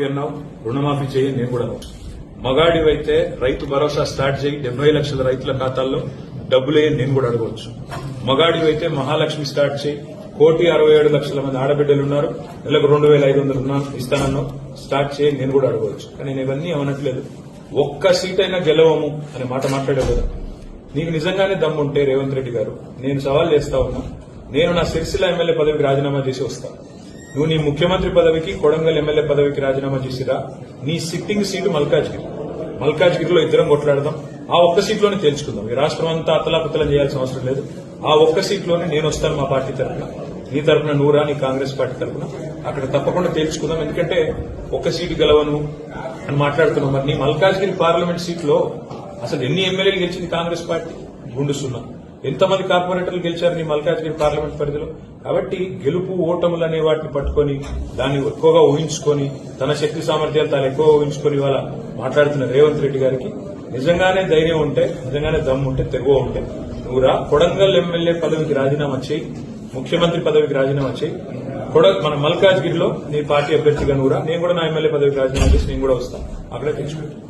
అన్నావు, రుణమాఫీ చేయి, నేను కూడా మగాడివైతే రైతు భరోసా స్టార్ట్ చేయి, 70 లక్షల రైతుల ఖాతాల్లో డబ్బులే నేను కూడా అడగవచ్చు. మగాడివైతే మహాలక్ష్మి స్టార్ట్ చేయి, 1,67,00,000 మంది ఆడబిడ్డలు ఉన్నారు, నెలకు 2,500 ఇస్తానన్నావు, స్టార్ట్ చేయి, నేను కూడా అడగవచ్చు. కానీ నేను ఇవన్నీ అనట్లేదు. ఒక్క సీట్ అయినా గెలవము అనే మాట మాట్లాడే కదా. నీకు నిజంగానే దమ్ముంటే రేవంత్ రెడ్డి గారు, నేను సవాల్ చేస్తా ఉన్నా, నేను నా సిరిసిల్ల ఎమ్మెల్యే పదవికి రాజీనామా చేసి వస్తాను. నువ్వు నీ ముఖ్యమంత్రి పదవికి, కొడంగల్ ఎమ్మెల్యే పదవికి రాజీనామా చేసిరా. నీ సిట్టింగ్ సీటు మల్కాజ్గిరిలో ఇద్దరం కొట్లాడదాం. ఆ ఒక్క సీట్లోనే తేల్చుకుందాం. ఈ రాష్ట్రం అంతా అతలాకుతలం చేయాల్సిన అవసరం లేదు. ఆ ఒక్క సీట్లోనే నేను వస్తాను మా పార్టీ తరఫున, నీ తరఫున నువ్వురా, నీ కాంగ్రెస్ పార్టీ తరఫున. అక్కడ తప్పకుండా తేల్చుకుందాం. ఎందుకంటే ఒక్క సీటు గెలవను అని మాట్లాడుతున్నాం. మరి నీ మల్కాజ్గిరి పార్లమెంట్ సీట్లో అసలు ఎన్ని ఎమ్మెల్యేలు గెలిచింది కాంగ్రెస్ పార్టీ? గుండు సున్నా. ఎంతమంది కార్పొరేటర్లు గెలిచారు నీ మల్కాజ్గిరి పార్లమెంట్ పరిధిలో? కాబట్టి గెలుపు ఓటములు అనే వాటిని పట్టుకొని దాన్ని ఎక్కువగా ఊహించుకొని, తన శక్తి సామర్థ్యాలు తాను ఎక్కువగా ఊహించుకొని ఇవాళ మాట్లాడుతున్న రేవంత్ రెడ్డి గారికి నిజంగానే ధైర్యం ఉంటే, నిజంగానే దమ్ము ఉంటే, తెగువ ఉంటే నువ్వురా, కొడంగల్ ఎమ్మెల్యే పదవికి రాజీనామా చేయి, ముఖ్యమంత్రి పదవికి రాజీనామా చేయి. మన మల్కాజ్గిరిలో నీ పార్టీ అభ్యర్థిగా నువ్వురా, నేను కూడా నా ఎమ్మెల్యే పదవికి రాజీనామా చేసి నేను కూడా వస్తాను. అక్కడే తెచ్చుకుంటాను.